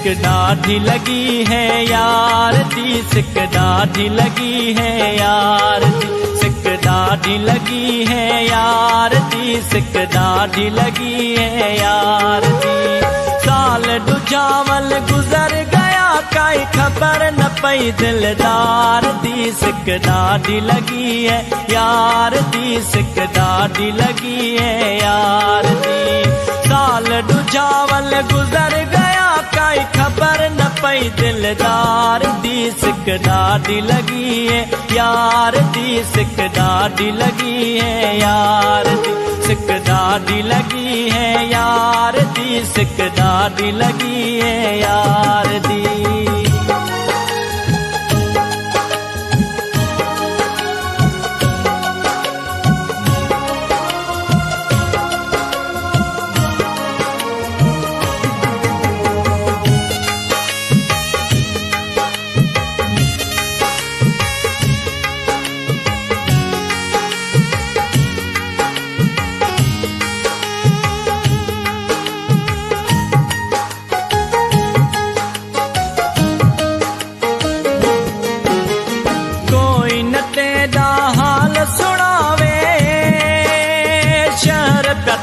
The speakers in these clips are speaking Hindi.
सिक डाढ़ी लगी है यार दी, सिक डाढ़ी लगी है यार दी, सिक डाढ़ी लगी है यार दी, सिक डाढ़ी लगी है यार दी। साल दुजावल गुजर गया काई खबर न पई दिलदार दी, सिक डाढ़ी लगी है यार दी, सिक डाढ़ी लगी है यार दी। साल दुजावल गुजर गया काई खबर न पई दिलदार दी, सिक डाढ़ी लगी है यार दी, सिक डाढ़ी लगी है यार दी, सिक डाढ़ी लगी है यार दी, सिक डाढ़ी लगी है यार दी।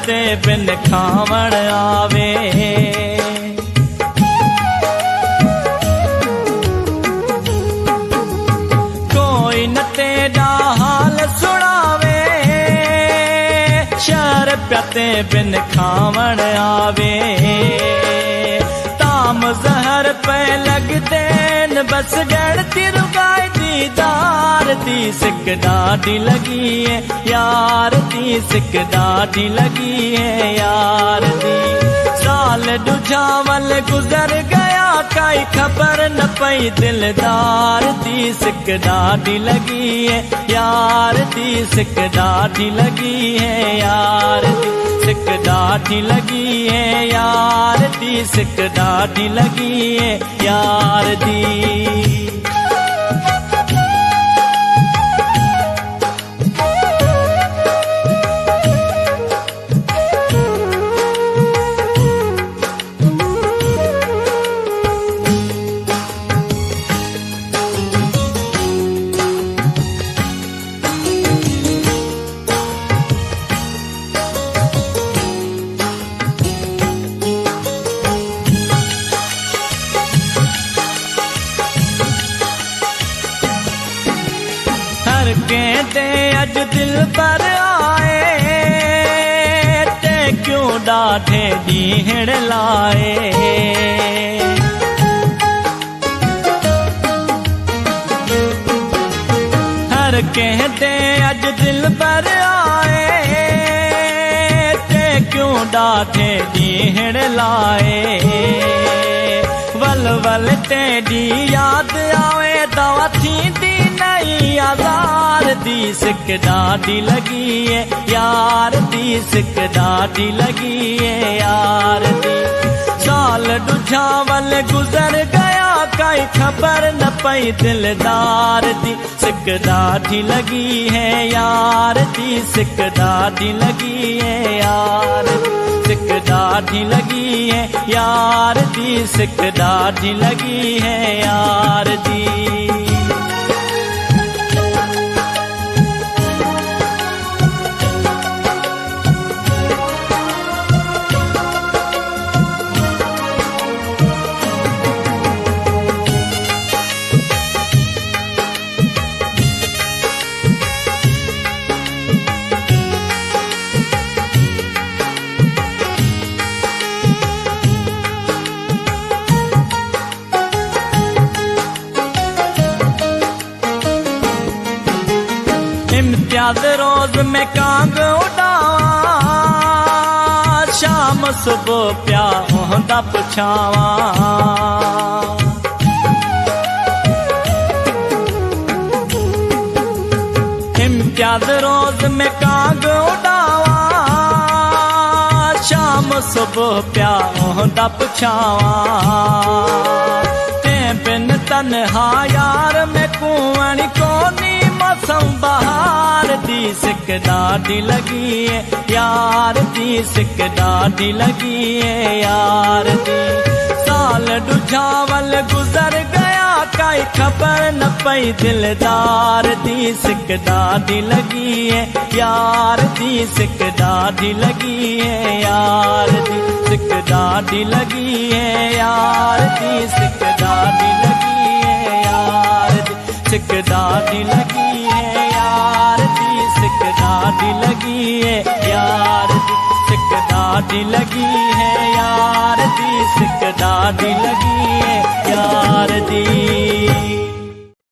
ते बिन खावण आवे, कोई न तेरा हाल सुनावे, शहर प्याते बिन खावण आवे। ताम जहर पे लगते न बस गढ़ती रुगाई दीदार दी, सिक डाढ़ी लगी है यार दी, सिक डाढ़ी लगी है यार दी। साल दुजावल गुजर गया काई खबर न पई दिलदार दी, सिक डाढ़ी लगी है यार दी, सिक डाढ़ी लगी है यार दी, सिक डाढ़ी लगी है यार दी, सिक डाढ़ी लगी है यार दी। कहते अज दिल पर आए ते क्यों डाठे दीहड़ लाए। हर कहते अज दिल पर आए ते क्यों डाठे दीहड़ लाए। वल वल तेरी याद आवे दवा थी दी नहीं आजार दी, सिक डाढ़ी लगी है यार दी, सिक डाढ़ी लगी है यार दी। साल दुजावल गुजर गया काई खबर न पई दिलदार दी, सिक डाढ़ी लगी है यार दी, सिक डाढ़ी लगी है यार दी, सिक डाढ़ी लगी है यार दी, सिक डाढ़ी लगी है यार दी। इम्तियाज रोज में कांग उड़ावा, शाम सुबह प्या ओहदा पुछावा। इम्तियाज रोज में कांग उड़ावा, शाम सुबह प्या ओहदा पुछावा। ते बिन तन्हा यार में कुआनी कोनी मौसम बहार दी, सिक डाढ़ी लगी है यार दी, सिक डाढ़ी लगी है यार दी। साल झावल गुजर गया काई खबर न पई दिलदार दी सिक ॾाढी लगी है यार दी सिक ॾाढी लगी है यार दी सिक ॾाढी लगी है यार दी सिक ॾाढी लगी है यार दी सिक ॾाढी लगी है यार दी सिक ॾाढी लगी है यार दी सिक ॾाढी लगी है यार दी सिक ॾाढी लगी है यार दी।